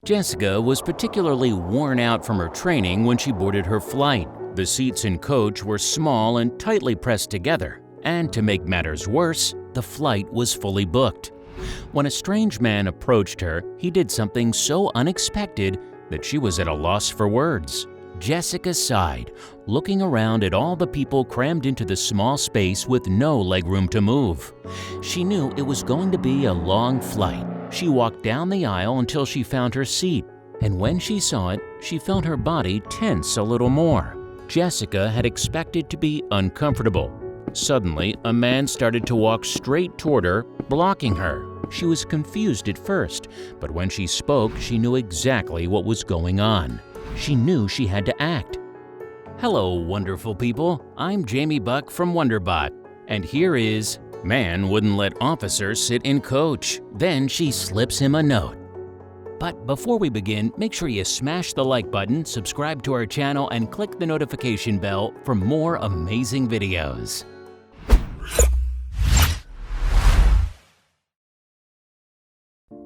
Jessica was particularly worn out from her training when she boarded her flight. The seats in coach were small and tightly pressed together, and to make matters worse, the flight was fully booked. When a strange man approached her, he did something so unexpected that she was at a loss for words. Jessica sighed, looking around at all the people crammed into the small space with no legroom to move. She knew it was going to be a long flight. She walked down the aisle until she found her seat, and when she saw it, she felt her body tense a little more. Jessica had expected to be uncomfortable. Suddenly, a man started to walk straight toward her, blocking her. She was confused at first, but when she spoke, she knew exactly what was going on. She knew she had to act. Hello, wonderful people. I'm Jamie Buck from Wonderbot, and here is Man Wouldn't Let Officer Sit in Coach. Then she slips him a note. But before we begin, make sure you smash the like button, subscribe to our channel, and click the notification bell for more amazing videos.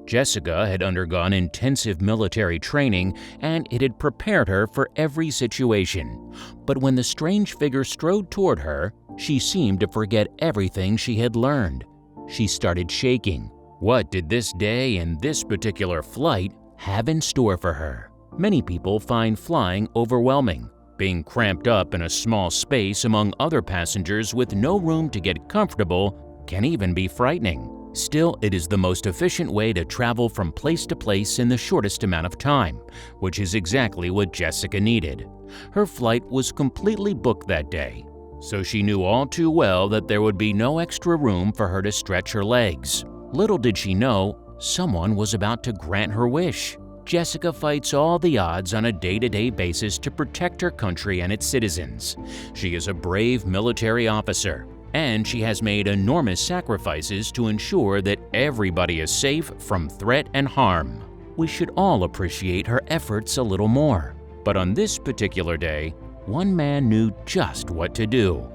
Jessica had undergone intensive military training, and it had prepared her for every situation. But when the strange figure strode toward her, she seemed to forget everything she had learned. She started shaking. What did this day and this particular flight have in store for her? Many people find flying overwhelming. Being cramped up in a small space among other passengers with no room to get comfortable can even be frightening. Still, it is the most efficient way to travel from place to place in the shortest amount of time, which is exactly what Jessica needed. Her flight was completely booked that day, so she knew all too well that there would be no extra room for her to stretch her legs. Little did she know, someone was about to grant her wish. Jessica fights all the odds on a day-to-day basis to protect her country and its citizens. She is a brave military officer, and she has made enormous sacrifices to ensure that everybody is safe from threat and harm. We should all appreciate her efforts a little more. But on this particular day, one man knew just what to do.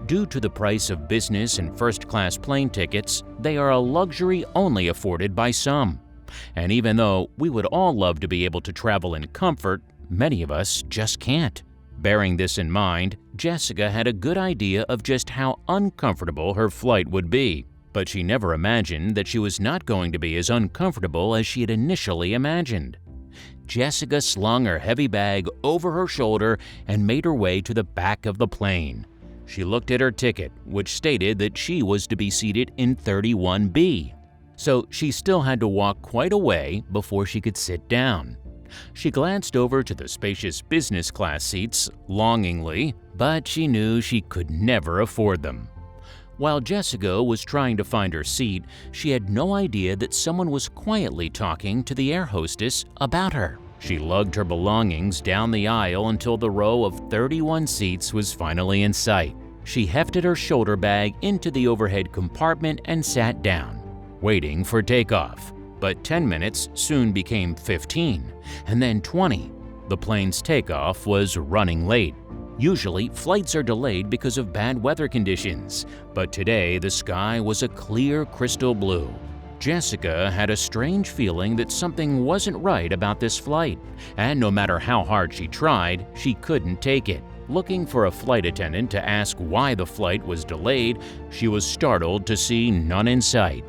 Due to the price of business and first-class plane tickets, they are a luxury only afforded by some. And even though we would all love to be able to travel in comfort, many of us just can't. Bearing this in mind, Jessica had a good idea of just how uncomfortable her flight would be, but she never imagined that she was not going to be as uncomfortable as she had initially imagined. Jessica slung her heavy bag over her shoulder and made her way to the back of the plane. She looked at her ticket, which stated that she was to be seated in 31B, so she still had to walk quite a way before she could sit down. She glanced over to the spacious business class seats longingly, but she knew she could never afford them. While Jessica was trying to find her seat, she had no idea that someone was quietly talking to the air hostess about her. She lugged her belongings down the aisle until the row of 31 seats was finally in sight. She hefted her shoulder bag into the overhead compartment and sat down, waiting for takeoff. But 10 minutes soon became 15, and then 20. The plane's takeoff was running late. Usually, flights are delayed because of bad weather conditions, but today the sky was a clear crystal blue. Jessica had a strange feeling that something wasn't right about this flight, and no matter how hard she tried, she couldn't take it. Looking for a flight attendant to ask why the flight was delayed, she was startled to see none in sight.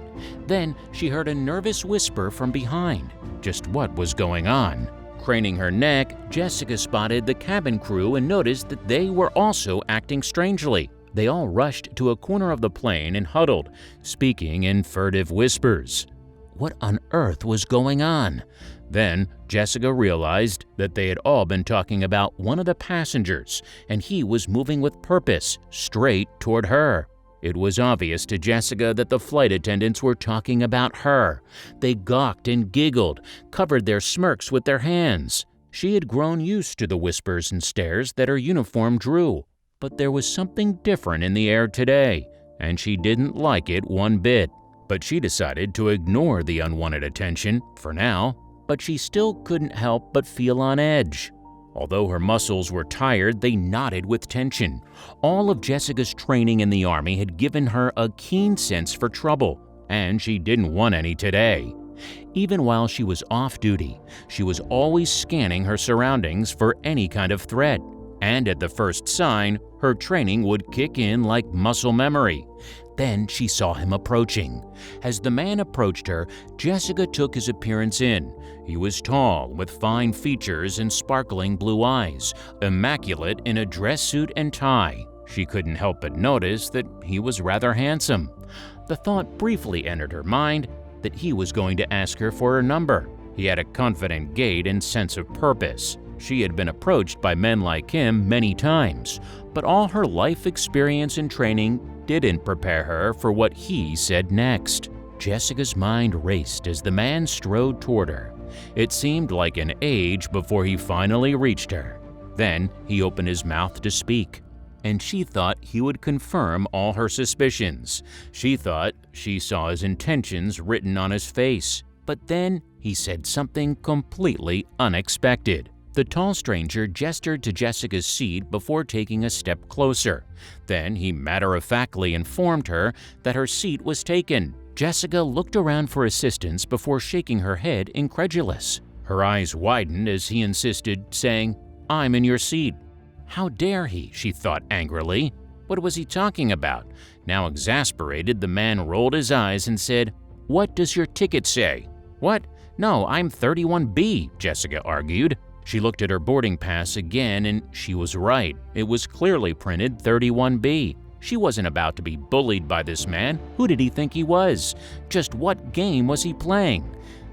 Then she heard a nervous whisper from behind. Just what was going on? Craning her neck, Jessica spotted the cabin crew and noticed that they were also acting strangely. They all rushed to a corner of the plane and huddled, speaking in furtive whispers. What on earth was going on? Then Jessica realized that they had all been talking about one of the passengers, and he was moving with purpose, straight toward her. It was obvious to Jessica that the flight attendants were talking about her. They gawked and giggled, covered their smirks with their hands. She had grown used to the whispers and stares that her uniform drew, but there was something different in the air today, and she didn't like it one bit. But she decided to ignore the unwanted attention for now, but she still couldn't help but feel on edge. Although her muscles were tired, they knotted with tension. All of Jessica's training in the Army had given her a keen sense for trouble, and she didn't want any today. Even while she was off duty, she was always scanning her surroundings for any kind of threat. And at the first sign, her training would kick in like muscle memory. Then she saw him approaching. As the man approached her, Jessica took his appearance in. He was tall, with fine features and sparkling blue eyes, immaculate in a dress suit and tie. She couldn't help but notice that he was rather handsome. The thought briefly entered her mind that he was going to ask her for her number. He had a confident gait and sense of purpose. She had been approached by men like him many times, but all her life experience and training didn't prepare her for what he said next. Jessica's mind raced as the man strode toward her. It seemed like an age before he finally reached her. Then he opened his mouth to speak, and she thought he would confirm all her suspicions. She thought she saw his intentions written on his face. But then he said something completely unexpected. The tall stranger gestured to Jessica's seat before taking a step closer. Then he matter-of-factly informed her that her seat was taken. Jessica looked around for assistance before shaking her head incredulous. Her eyes widened as he insisted, saying, "I'm in your seat." How dare he, she thought angrily. What was he talking about? Now exasperated, the man rolled his eyes and said, "What does your ticket say?" "What? No, I'm 31B, Jessica argued. She looked at her boarding pass again, and she was right. It was clearly printed 31B. She wasn't about to be bullied by this man. Who did he think he was? Just what game was he playing?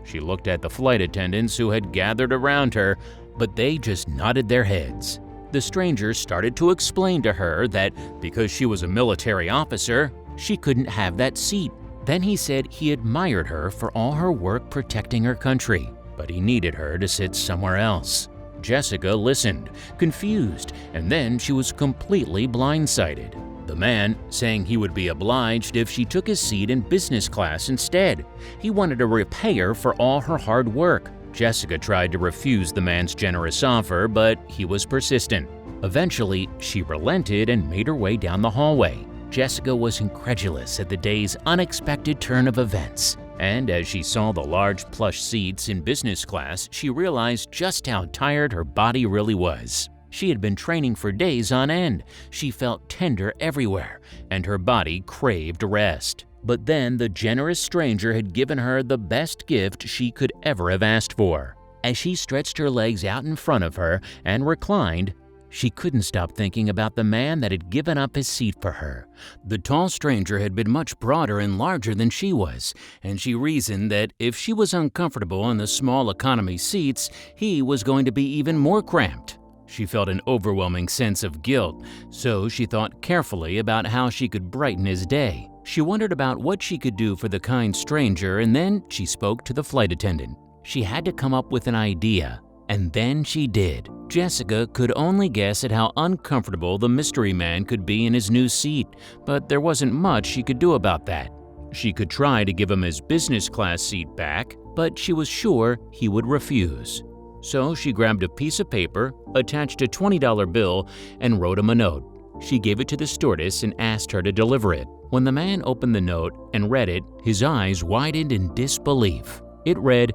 She looked at the flight attendants who had gathered around her, but they just nodded their heads. The stranger started to explain to her that because she was a military officer, she couldn't have that seat. Then he said he admired her for all her work protecting her country, but he needed her to sit somewhere else. Jessica listened, confused, and then she was completely blindsided. The man saying he would be obliged if she took his seat in business class instead. He wanted to repay her for all her hard work. Jessica tried to refuse the man's generous offer, but he was persistent. Eventually, she relented and made her way down the hallway. Jessica was incredulous at the day's unexpected turn of events. And as she saw the large plush seats in business class, she realized just how tired her body really was. She had been training for days on end. She felt tender everywhere, and her body craved rest. But then the generous stranger had given her the best gift she could ever have asked for. As she stretched her legs out in front of her and reclined, she couldn't stop thinking about the man that had given up his seat for her. The tall stranger had been much broader and larger than she was, and she reasoned that if she was uncomfortable in the small economy seats, he was going to be even more cramped. She felt an overwhelming sense of guilt, so she thought carefully about how she could brighten his day. She wondered about what she could do for the kind stranger, and then she spoke to the flight attendant. She had to come up with an idea, and then she did. Jessica could only guess at how uncomfortable the mystery man could be in his new seat, but there wasn't much she could do about that. She could try to give him his business class seat back, but she was sure he would refuse. So she grabbed a piece of paper, attached a $20 bill, and wrote him a note. She gave it to the stewardess and asked her to deliver it. When the man opened the note and read it, his eyes widened in disbelief. It read,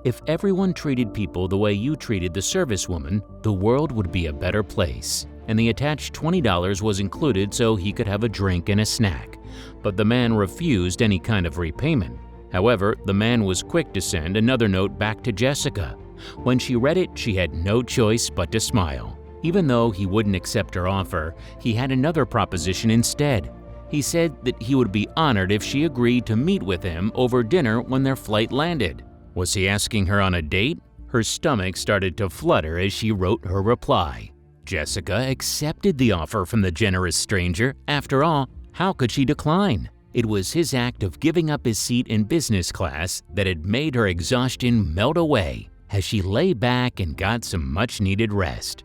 "If everyone treated people the way you treated the servicewoman, the world would be a better place." And the attached $20 was included so he could have a drink and a snack. But the man refused any kind of repayment. However, the man was quick to send another note back to Jessica. When she read it, she had no choice but to smile. Even though he wouldn't accept her offer, he had another proposition instead. He said that he would be honored if she agreed to meet with him over dinner when their flight landed. Was he asking her on a date? Her stomach started to flutter as she wrote her reply. Jessica accepted the offer from the generous stranger. After all, how could she decline? It was his act of giving up his seat in business class that had made her exhaustion melt away as she lay back and got some much-needed rest.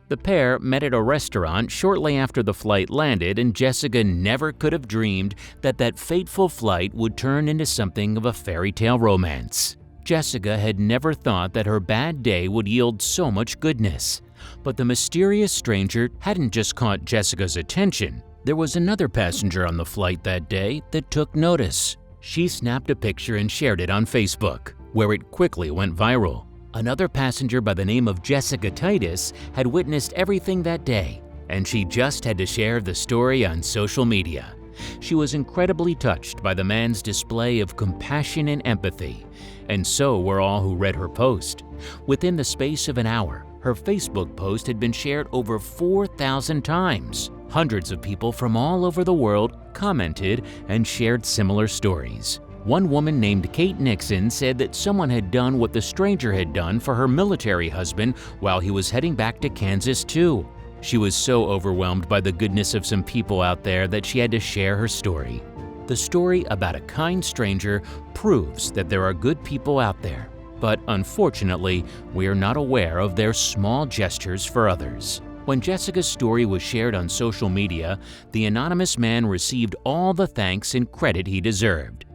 The pair met at a restaurant shortly after the flight landed, and Jessica never could have dreamed that that fateful flight would turn into something of a fairy tale romance. Jessica had never thought that her bad day would yield so much goodness. But the mysterious stranger hadn't just caught Jessica's attention. There was another passenger on the flight that day that took notice. She snapped a picture and shared it on Facebook, where it quickly went viral. Another passenger by the name of Jessica Titus had witnessed everything that day, and she just had to share the story on social media. She was incredibly touched by the man's display of compassion and empathy, and so were all who read her post. Within the space of an hour, her Facebook post had been shared over 4,000 times. Hundreds of people from all over the world commented and shared similar stories. One woman named Kate Nixon said that someone had done what the stranger had done for her military husband while he was heading back to Kansas too. She was so overwhelmed by the goodness of some people out there that she had to share her story. The story about a kind stranger proves that there are good people out there, but unfortunately, we are not aware of their small gestures for others. When Jessica's story was shared on social media, the anonymous man received all the thanks and credit he deserved.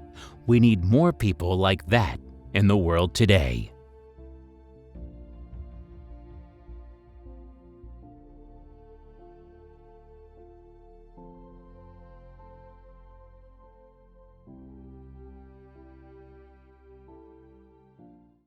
We need more people like that in the world today.